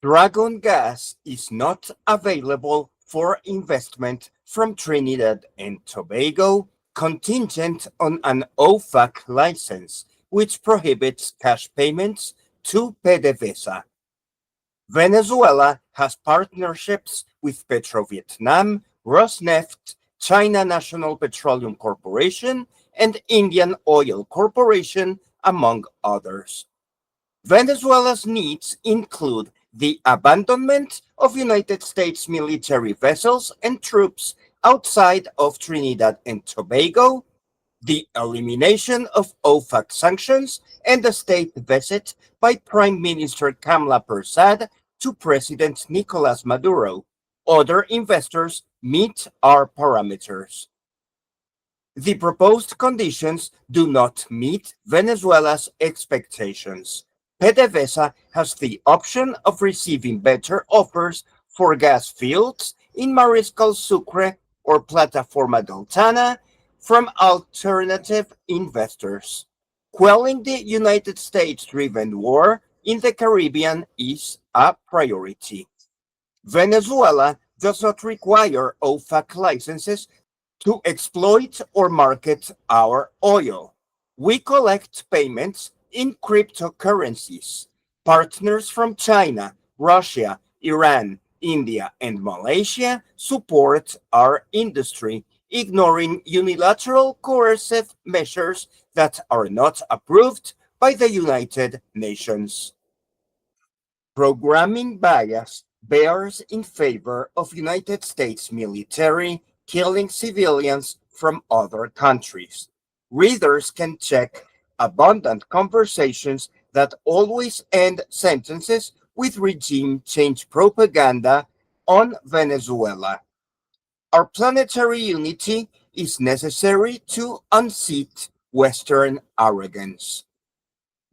Dragon gas is not available for investment from Trinidad and Tobago, contingent on an OFAC license, which prohibits cash payments to PDVSA. Venezuela has partnerships with Petrovietnam, Rosneft, China National Petroleum Corporation, and Indian Oil Corporation, among others. Venezuela's needs include the abandonment of United States military vessels and troops outside of Trinidad and Tobago, the elimination of OFAC sanctions, and a state visit by Prime Minister Kamla Persad to President Nicolas Maduro. Other investors meet our parameters. The proposed conditions do not meet Venezuela's expectations. PDVSA has the option of receiving better offers for gas fields in Mariscal Sucre or Plataforma Deltana from alternative investors. Quelling the United States-driven war in the Caribbean is a priority. Venezuela does not require OFAC licenses to exploit or market our oil. We collect payments in cryptocurrencies. Partners from China, Russia, Iran, India, and Malaysia support our industry, ignoring unilateral coercive measures that are not approved by the United Nations. Programming bias bears in favor of United States military killing civilians from other countries. Readers can check abundant conversations that always end sentences with regime change propaganda on Venezuela. Our planetary unity is necessary to unseat Western arrogance.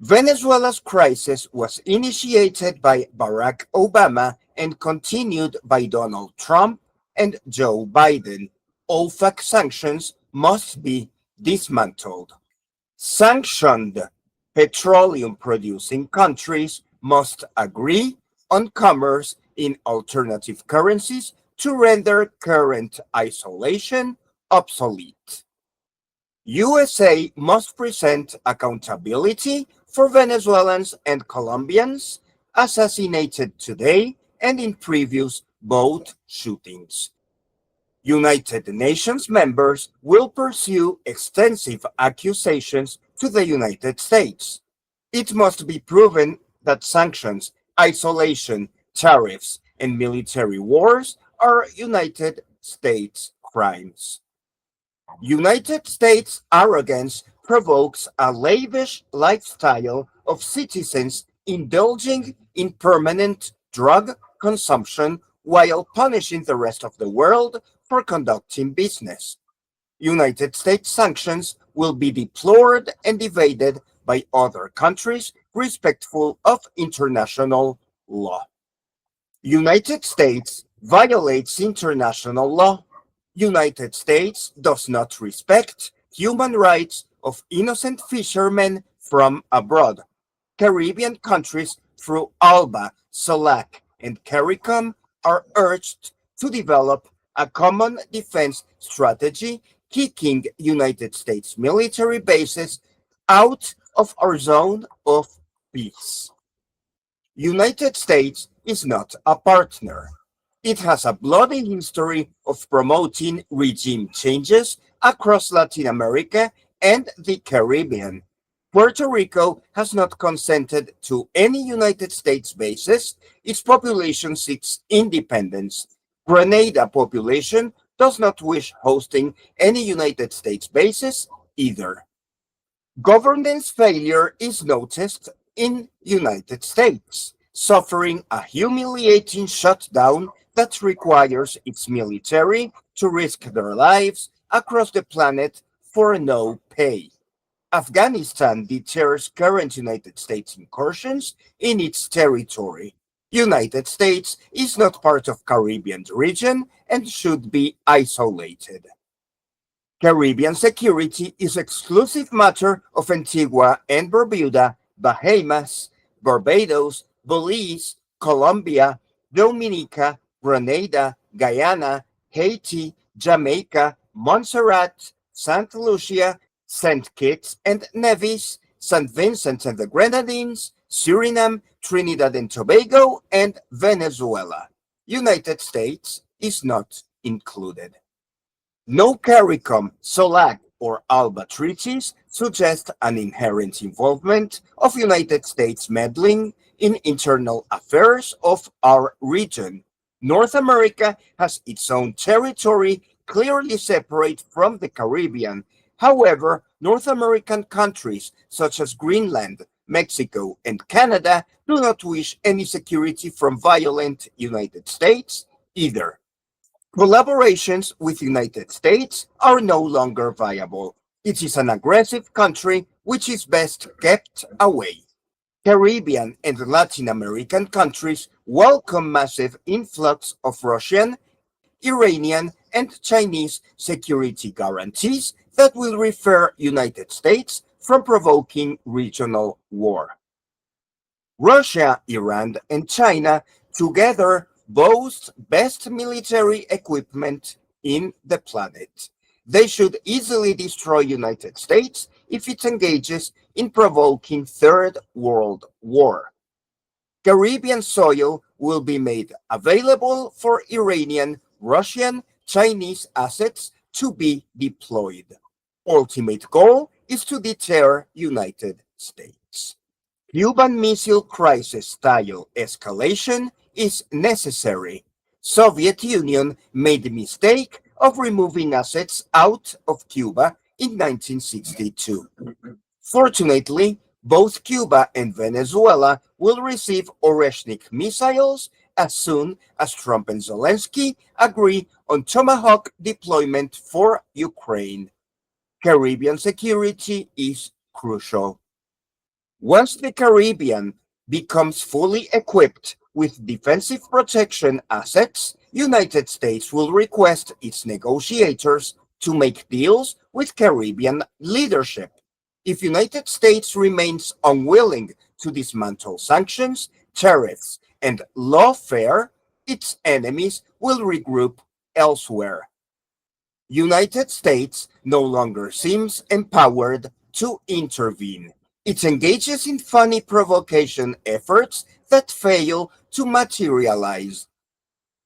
Venezuela's crisis was initiated by Barack Obama and continued by Donald Trump and Joe Biden. OFAC sanctions must be dismantled. Sanctioned petroleum-producing countries must agree on commerce in alternative currencies to render current isolation obsolete. USA must present accountability for Venezuelans and Colombians assassinated today and in previous boat shootings. United Nations members will pursue extensive accusations to the United States. It must be proven that sanctions, isolation, tariffs, and military wars are United States crimes. United States arrogance provokes a lavish lifestyle of citizens indulging in permanent drug consumption while punishing the rest of the world for conducting business. United States sanctions will be deplored and evaded by other countries respectful of international law. United States violates international law. United States does not respect human rights of innocent fishermen from abroad. Caribbean countries through ALBA, SOLAC, and CARICOM are urged to develop a common defense strategy, kicking United States military bases out of our zone of peace. United States is not a partner. It has a bloody history of promoting regime changes across Latin America and the Caribbean. Puerto Rico has not consented to any United States bases. Its population seeks independence. Grenada population does not wish hosting any United States bases either. Governance failure is noticed in United States, suffering a humiliating shutdown that requires its military to risk their lives across the planet for no pay. Afghanistan deters current United States incursions in its territory. United States is not part of Caribbean region and should be isolated. Caribbean security is exclusive matter of Antigua and Barbuda, Bahamas, Barbados, Belize, Colombia, Dominica, Grenada, Guyana, Haiti, Jamaica, Montserrat, St. Lucia, St. Kitts and Nevis, St. Vincent and the Grenadines, Suriname, Trinidad and Tobago, and Venezuela. United States is not included. No CARICOM, SOLAC, or ALBA treaties suggest an inherent involvement of United States meddling in internal affairs of our region. North America has its own territory clearly separate from the Caribbean. However, North American countries such as Greenland, Mexico, and Canada do not wish any security from violent United States either. Collaborations with United States are no longer viable. It is an aggressive country which is best kept away. Caribbean and Latin American countries welcome massive influx of Russian, Iranian, and Chinese security guarantees that will refer United States from provoking regional war. Russia, Iran, and China together boast best military equipment in the planet. They should easily destroy United States if it engages in provoking Third World War. Caribbean soil will be made available for Iranian, Russian, Chinese assets to be deployed. Ultimate goal is to deter United States. Cuban Missile Crisis style escalation is necessary. Soviet Union made the mistake of removing assets out of Cuba in 1962. Fortunately, both Cuba and Venezuela will receive Oreshnik missiles as soon as Trump and Zelensky agree on Tomahawk deployment for Ukraine. Caribbean security is crucial. Once the Caribbean becomes fully equipped with defensive protection assets, United States will request its negotiators to make deals with Caribbean leadership. If United States remains unwilling to dismantle sanctions, tariffs, and lawfare, its enemies will regroup elsewhere. United States no longer seems empowered to intervene. It engages in funny provocation efforts that fail to materialize.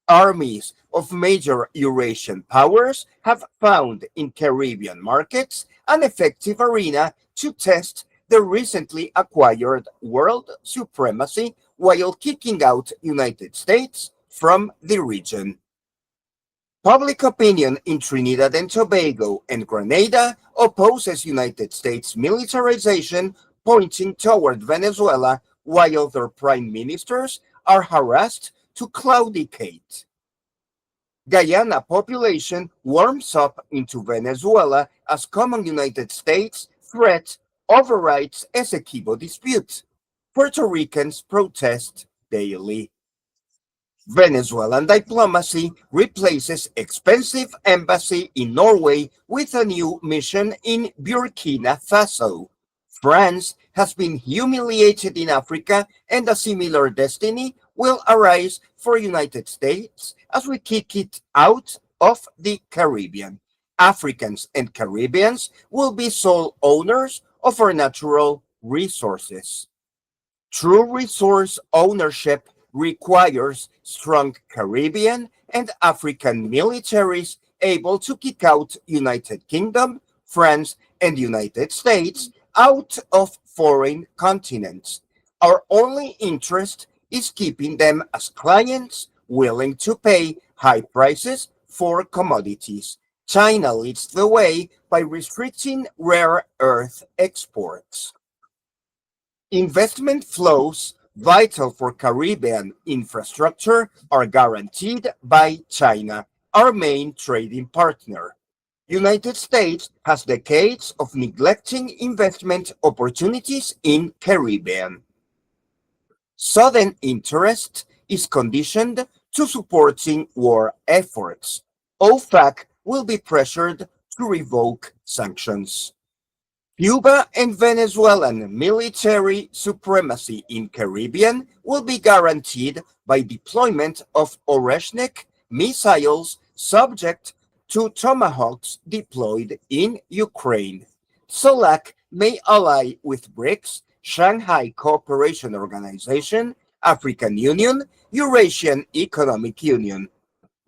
Armies of major Eurasian powers have found in Caribbean markets an effective arena to test the recently acquired world supremacy while kicking out United States from the region. Public opinion in Trinidad and Tobago and Grenada opposes United States militarization, pointing toward Venezuela, while their prime ministers are harassed to claudicate. Guyana population warms up into Venezuela as common United States threat overrides Essequibo dispute. Puerto Ricans protest daily. Venezuelan diplomacy replaces expensive embassy in Norway with a new mission in Burkina Faso. France has been humiliated in Africa, and a similar destiny will arise for United States as we kick it out of the Caribbean. Africans and Caribbeans will be sole owners of our natural resources. True resource ownership requires strong Caribbean and African militaries able to kick out United Kingdom, France, and United States out of foreign continents. Our only interest is keeping them as clients willing to pay high prices for commodities. China leads the way by restricting rare earth exports. Investment flows vital for Caribbean infrastructure are guaranteed by China, our main trading partner. United States has decades of neglecting investment opportunities in Caribbean. Sudden interest is conditioned to supporting war efforts. OFAC will be pressured to revoke sanctions. Cuba and Venezuelan military supremacy in Caribbean will be guaranteed by deployment of Oreshnik missiles subject to Tomahawks deployed in Ukraine. CELAC may ally with BRICS, Shanghai Cooperation Organization, African Union, Eurasian Economic Union.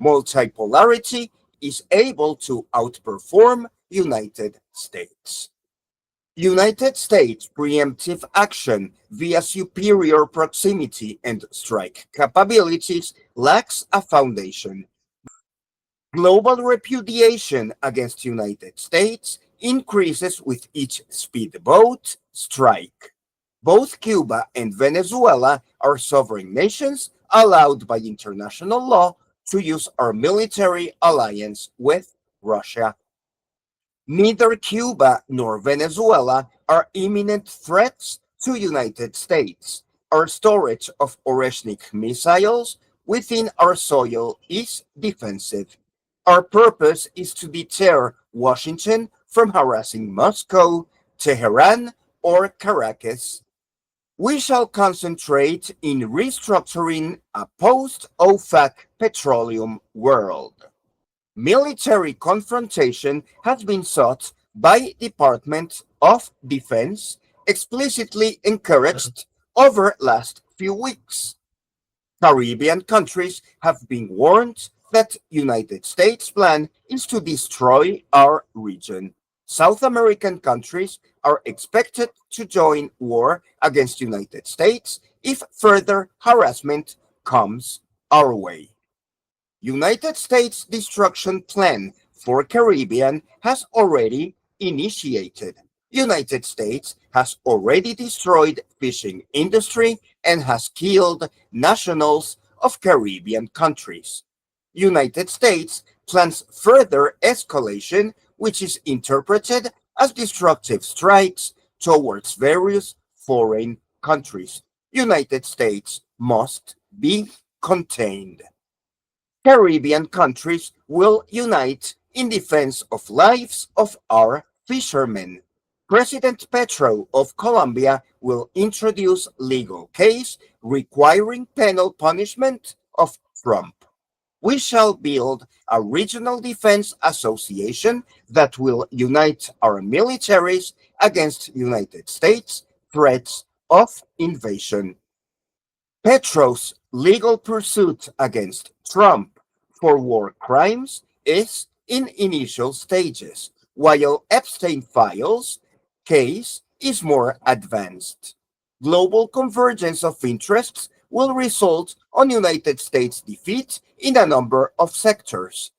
Multipolarity is able to outperform United States. United States preemptive action via superior proximity and strike capabilities lacks a foundation. Global repudiation against United States increases with each speedboat strike. Both Cuba and Venezuela are sovereign nations allowed by international law to use our military alliance with Russia. Neither Cuba nor Venezuela are imminent threats to United States. Our storage of Oreshnik missiles within our soil is defensive. Our purpose is to deter Washington from harassing Moscow, Tehran, or Caracas. We shall concentrate in restructuring a post-OFAC petroleum world. Military confrontation has been sought by Department of Defense, explicitly encouraged over last few weeks. Caribbean countries have been warned that United States plan is to destroy our region. South American countries are expected to join war against United States if further harassment comes our way. United States destruction plan for Caribbean has already initiated. United States has already destroyed fishing industry and has killed nationals of Caribbean countries. United States plans further escalation, which is interpreted as destructive strikes towards various foreign countries. United States must be contained. Caribbean countries will unite in defense of lives of our fishermen. President Petro of Colombia will introduce legal case requiring penal punishment of Trump. We shall build a regional defense association that will unite our militaries against United States threats of invasion. Petro's legal pursuit against Trump for war crimes is in initial stages, while Epstein files case is more advanced. Global convergence of interests will result on United States defeat in a number of sectors.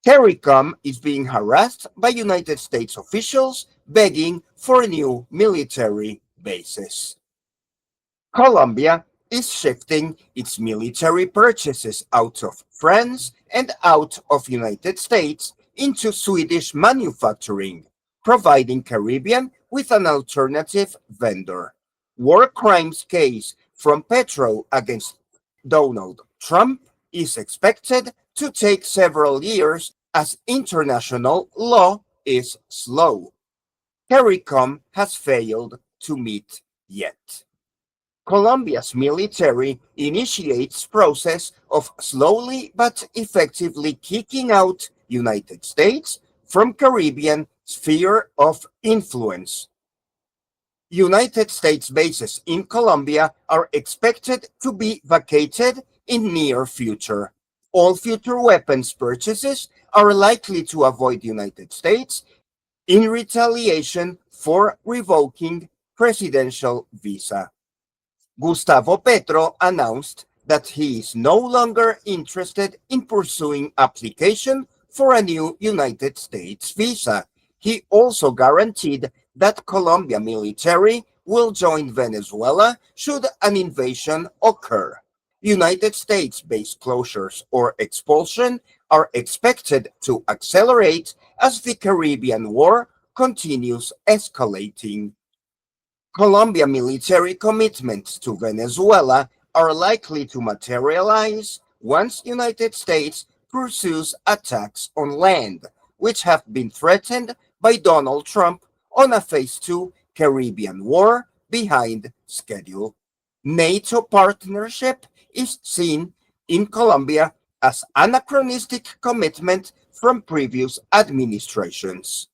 CARICOM is being harassed by United States officials begging for new military bases. Colombia is shifting its military purchases out of France and out of United States into Swedish manufacturing, providing Caribbean with an alternative vendor. War crimes case from Petro against Donald Trump is expected to take several years as international law is slow. CARICOM has failed to meet yet. Colombia's military initiates process of slowly but effectively kicking out United States from Caribbean sphere of influence. United States bases in Colombia are expected to be vacated in near future. All future weapons purchases are likely to avoid United States in retaliation for revoking presidential visa. Gustavo Petro announced that he is no longer interested in pursuing application for a new United States visa. He also guaranteed that Colombia military will join Venezuela should an invasion occur. United States base closures or expulsion are expected to accelerate as the Caribbean War continues escalating. Colombia military commitments to Venezuela are likely to materialize once United States pursues attacks on land, which have been threatened by Donald Trump on a Phase 2 Caribbean war behind schedule. NATO partnership is seen in Colombia as anachronistic commitment from previous administrations.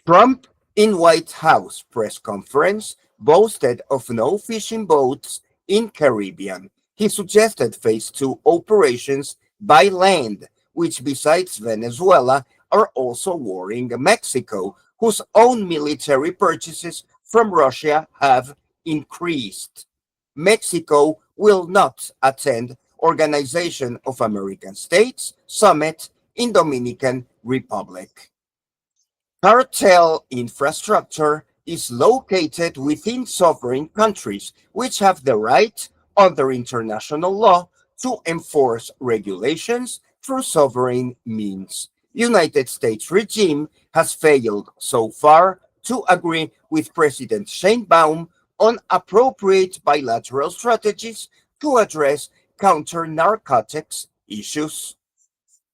Trump, in White House press conference, boasted of no fishing boats in Caribbean. He suggested Phase 2 operations by land, which besides Venezuela are also worrying Mexico, whose own military purchases from Russia have increased. Mexico will not attend Organization of American States summit in Dominican Republic. Cartel infrastructure is located within sovereign countries, which have the right under international law to enforce regulations through sovereign means. United States regime has failed so far to agree with President Sheinbaum on appropriate bilateral strategies to address counter-narcotics issues.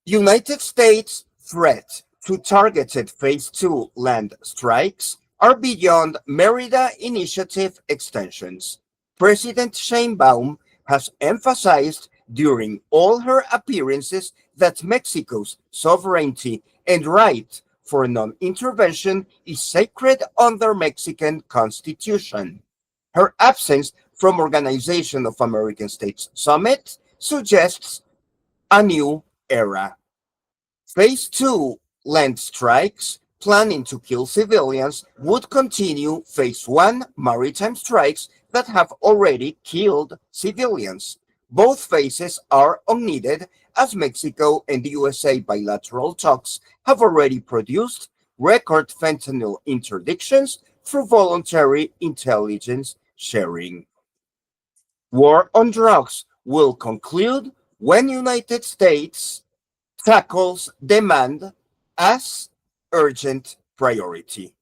United States threat to targeted Phase 2 land strikes are beyond Merida Initiative extensions. President Sheinbaum has emphasized during all her appearances that Mexico's sovereignty and right for non-intervention is sacred under Mexican Constitution. Her absence from Organization of American States summit suggests a new era. Phase 2 land strikes planning to kill civilians would continue Phase 1 maritime strikes that have already killed civilians. Both phases are unneeded as Mexico and the USA bilateral talks have already produced record fentanyl interdictions through voluntary intelligence sharing. War on drugs will conclude when United States tackles demand as urgent priority.